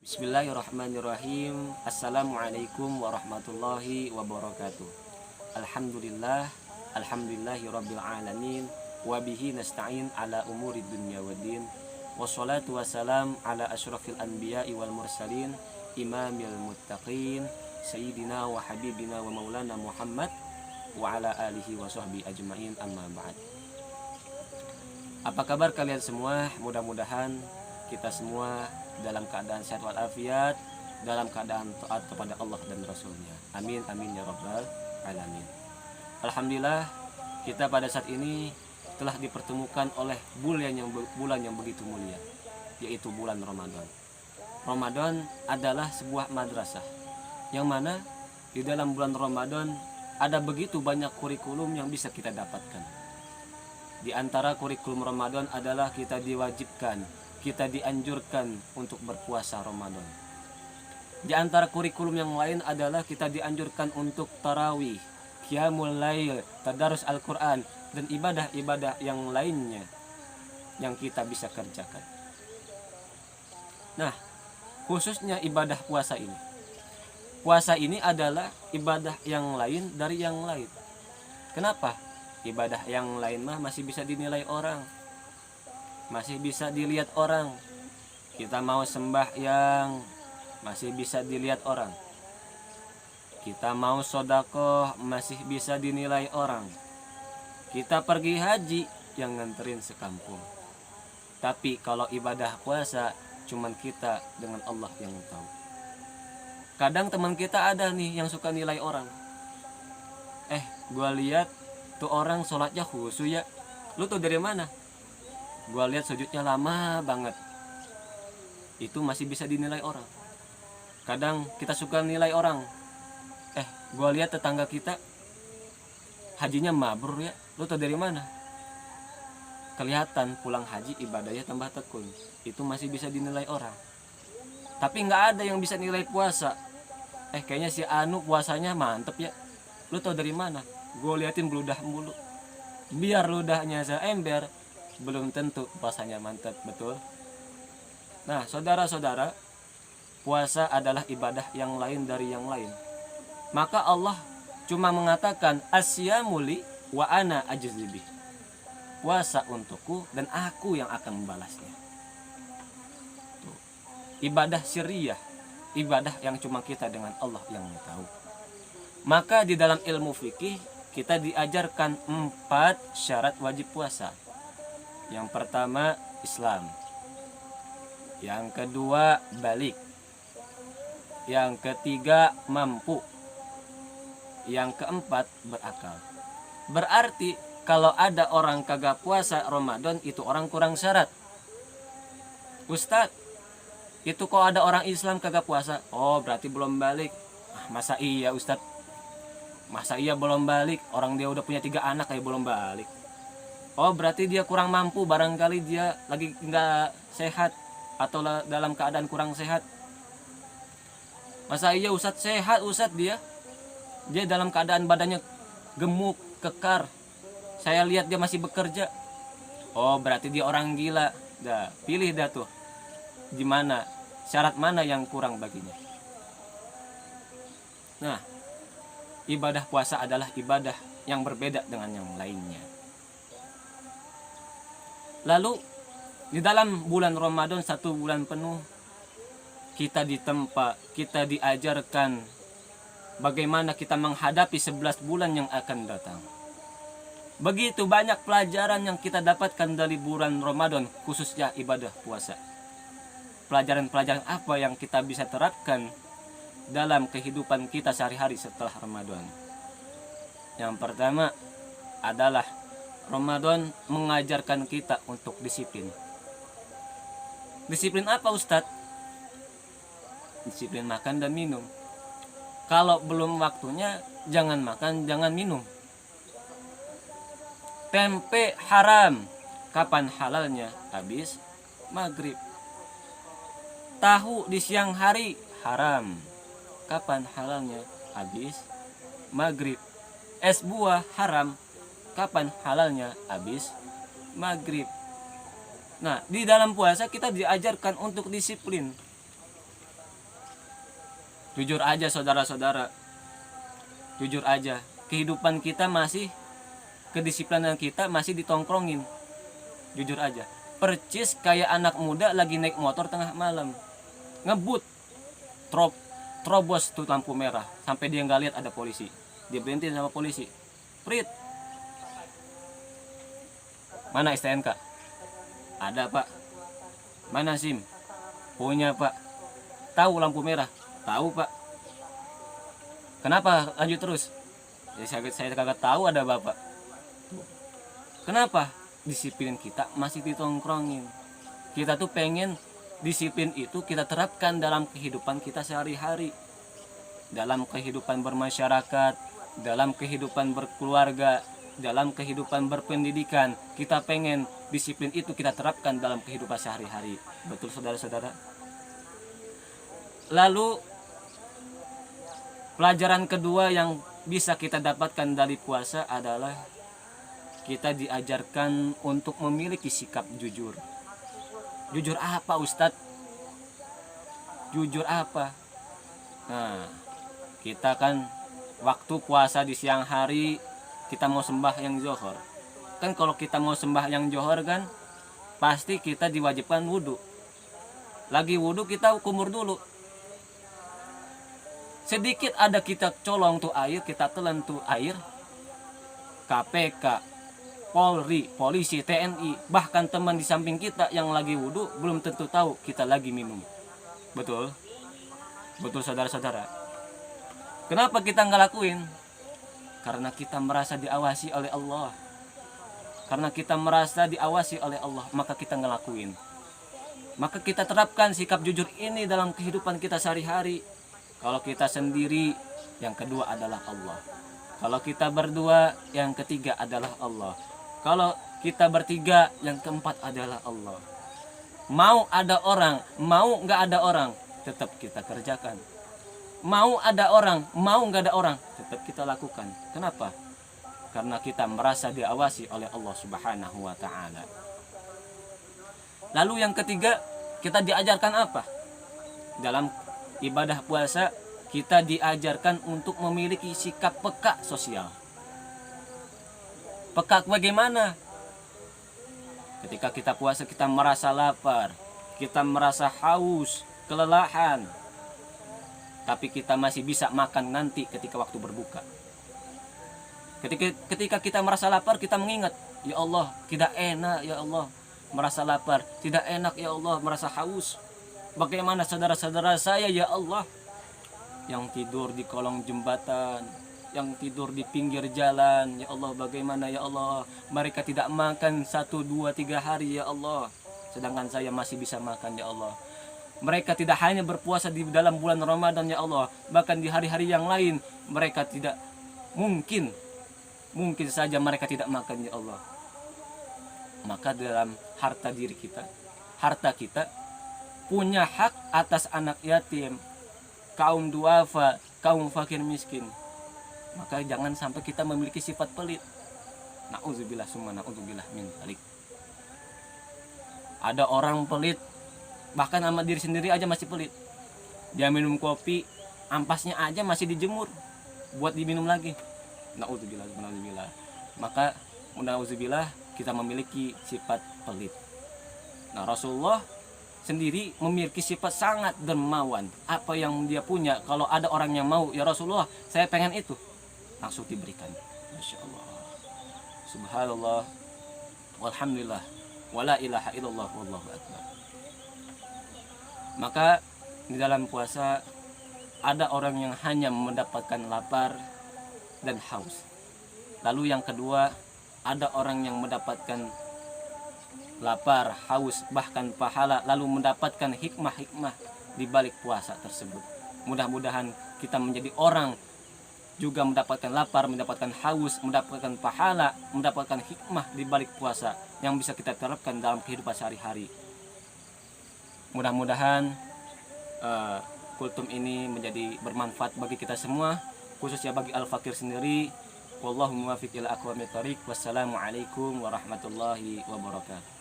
Bismillahirrahmanirrahim. Assalamualaikum warahmatullahi wabarakatuh. Alhamdulillah, alhamdulillahirabbil alamin, wa bihi nasta'in ala umuri dunya waddin. Wassalatu wassalam ala asyrafil anbiya'i wal mursalin, imamil muttaqin, sayyidina wa habibina wa maulana Muhammad wa ala alihi wa sahbihi ajmain, amma ba'd. Apa kabar kalian semua? Mudah-mudahan kita semua dalam keadaan sehat walafiat, dalam keadaan taat kepada Allah dan Rasulnya. Amin amin ya rabbal alamin. Alhamdulillah, kita pada saat ini telah dipertemukan oleh bulan yang begitu mulia, yaitu bulan Ramadan. Ramadan adalah sebuah madrasah yang mana di dalam bulan Ramadan ada begitu banyak kurikulum yang bisa kita dapatkan. Di antara kurikulum Ramadan adalah kita diwajibkan, kita dianjurkan untuk berpuasa Ramadan. Di antara kurikulum yang lain adalah kita dianjurkan untuk tarawih, qiyamul lail, tadarus Al-Quran, dan ibadah-ibadah yang lainnya yang kita bisa kerjakan. Nah, khususnya ibadah puasa ini. Puasa ini adalah ibadah yang lain dari yang lain. Kenapa? Ibadah yang lain mah masih bisa dinilai orang, masih bisa dilihat orang. Kita mau sembahyang masih bisa dilihat orang, kita mau sedekah masih bisa dinilai orang, kita pergi haji yang nganterin sekampung. Tapi kalau ibadah puasa cuman kita dengan Allah yang tahu. Kadang teman kita ada nih yang suka nilai orang. Gua lihat tuh orang sholatnya khusyuk ya, lu tuh dari mana? Gua lihat sujudnya lama banget. Itu masih bisa dinilai orang. Kadang kita suka nilai orang. Gua lihat tetangga kita hajinya mabrur ya, lu tau dari mana? Kelihatan pulang haji ibadahnya tambah tekun. Itu masih bisa dinilai orang. Tapi nggak ada yang bisa nilai puasa. Kayaknya si Anu puasanya mantep ya, lu tau dari mana? Gue liatin beludah mulu. Biar ludahnya seember, belum tentu puasanya mantap, betul? Nah, saudara-saudara, puasa adalah ibadah yang lain dari yang lain. Maka Allah cuma mengatakan asyamuli wa ana ajzibih. Puasa untukku dan aku yang akan membalasnya. Tuh. Ibadah syariah, ibadah yang cuma kita dengan Allah yang tahu. Maka di dalam ilmu fikih kita diajarkan 4 syarat wajib puasa. Yang pertama Islam, yang kedua balik, yang ketiga mampu, yang keempat berakal. Berarti kalau ada orang kagak puasa Ramadan itu orang kurang syarat. Ustadz, itu kok ada orang Islam kagak puasa? Oh berarti belum balik. Masa iya Ustadz? Masa iya belum balik? Orang dia udah punya 3 anak kayak belum balik. Oh berarti dia kurang mampu, barangkali dia lagi nggak sehat atau dalam keadaan kurang sehat. Masa iya Ustadz sehat Ustadz, dia dalam keadaan badannya gemuk, kekar. Saya lihat dia masih bekerja. Oh berarti dia orang gila. Dah pilih dah tuh, gimana syarat mana yang kurang baginya. Nah, ibadah puasa adalah ibadah yang berbeda dengan yang lainnya. Lalu di dalam bulan Ramadan 1 bulan penuh kita ditempa, kita diajarkan bagaimana kita menghadapi 11 bulan yang akan datang. Begitu banyak pelajaran yang kita dapatkan dari bulan Ramadan, khususnya ibadah puasa. Pelajaran-pelajaran apa yang kita bisa terapkan dalam kehidupan kita sehari-hari setelah Ramadan? Yang pertama adalah Ramadan mengajarkan kita untuk disiplin. Disiplin apa Ustadz? Disiplin makan dan minum. Kalau belum waktunya jangan makan, jangan minum. Tempe haram, kapan halalnya? Habis maghrib. Tahu di siang hari haram, kapan halalnya? Habis maghrib. Es buah haram, kapan halalnya? Habis maghrib. Nah, di dalam puasa kita diajarkan untuk disiplin. Jujur aja saudara-saudara, jujur aja, kehidupan kita masih, kedisiplinan kita masih ditongkrongin. Jujur aja, percis kayak anak muda lagi naik motor tengah malam, ngebut, terobos tuh lampu merah sampai dia nggak lihat ada polisi, dia berhenti sama polisi, prit, mana STNK? Ada pak. Mana SIM? Punya pak. Tahu lampu merah? Tahu pak. Kenapa lanjut terus? Ya, saya kagak tahu ada bapak. Kenapa? Disiplin kita masih ditongkrongin. Kita tuh pengen disiplin itu kita terapkan dalam kehidupan kita sehari-hari, dalam kehidupan bermasyarakat, dalam kehidupan berkeluarga, dalam kehidupan berpendidikan. Kita pengen disiplin itu kita terapkan dalam kehidupan sehari-hari. Betul saudara-saudara? Lalu pelajaran kedua yang bisa kita dapatkan dari puasa adalah kita diajarkan untuk memiliki sikap jujur. Jujur apa Ustadz? Jujur apa? Nah, kita kan waktu puasa di siang hari kita mau sembahyang zuhur. Kan kalau kita mau sembahyang zuhur kan pasti kita diwajibkan wudhu. Lagi wudhu kita kumur dulu. Sedikit ada kita colong tuh air, kita telan tuh air, KPK, Polri, polisi, TNI, bahkan teman di samping kita yang lagi wudhu belum tentu tahu kita lagi minum. Betul? Betul saudara-saudara. Kenapa kita nggak lakuin? Karena kita merasa diawasi oleh Allah. Karena kita merasa diawasi oleh Allah, maka kita ngelakuin. Maka kita terapkan sikap jujur ini dalam kehidupan kita sehari-hari. Kalau kita sendiri, yang kedua adalah Allah. Kalau kita berdua, yang ketiga adalah Allah. Kalau kita bertiga, yang keempat adalah Allah. Mau ada orang, mau nggak ada orang, tetap kita kerjakan. Mau ada orang, mau nggak ada orang, tetap kita lakukan. Kenapa? Karena kita merasa diawasi oleh Allah Subhanahu wa Ta'ala. Lalu yang ketiga, kita diajarkan apa? Dalam ibadah puasa, kita diajarkan untuk memiliki sikap peka sosial. Peka bagaimana? Ketika kita puasa, kita merasa lapar, kita merasa haus, kelelahan, tapi kita masih bisa makan nanti ketika waktu berbuka. Ketika kita merasa lapar, kita mengingat, ya Allah, tidak enak ya Allah merasa lapar, tidak enak ya Allah merasa haus. Bagaimana saudara-saudara saya ya Allah yang tidur di kolong jembatan, yang tidur di pinggir jalan, ya Allah, bagaimana ya Allah mereka tidak makan 1, 2, 3 hari ya Allah, sedangkan saya masih bisa makan ya Allah. Mereka tidak hanya berpuasa di dalam bulan Ramadan ya Allah, bahkan di hari-hari yang lain mereka tidak mungkin saja mereka tidak makan ya Allah. Maka dalam harta diri kita, harta kita punya hak atas anak yatim, kaum duafa, kaum fakir miskin. Maka jangan sampai kita memiliki sifat pelit. Nauzubillah summa nauzubillah min dzalik. Ada orang pelit, bahkan sama diri sendiri aja masih pelit. Dia minum kopi, ampasnya aja masih dijemur buat diminum lagi. Nauzubillah, nauzubillah. Maka nauzubillah kita memiliki sifat pelit. Nah, Rasulullah sendiri memiliki sifat sangat dermawan. Apa yang dia punya, kalau ada orang yang mau, ya Rasulullah saya pengen itu, langsung diberikan. Masya Allah, subhanallah, walhamdulillah, wala ilaha illallah, wallahu akbar. Maka di dalam puasa ada orang yang hanya mendapatkan lapar dan haus. Lalu yang kedua, ada orang yang mendapatkan lapar, haus, bahkan pahala, lalu mendapatkan hikmah-hikmah di balik puasa tersebut. Mudah-mudahan kita menjadi orang juga mendapatkan lapar, mendapatkan haus, mendapatkan pahala, mendapatkan hikmah di balik puasa yang bisa kita terapkan dalam kehidupan sehari-hari. Mudah-mudahan kultum ini menjadi bermanfaat bagi kita semua, khususnya bagi Al-Fakir sendiri. Wallahu muwaffiq ila aqwamit thoriq. Wassalamualaikum warahmatullahi wabarakatuh.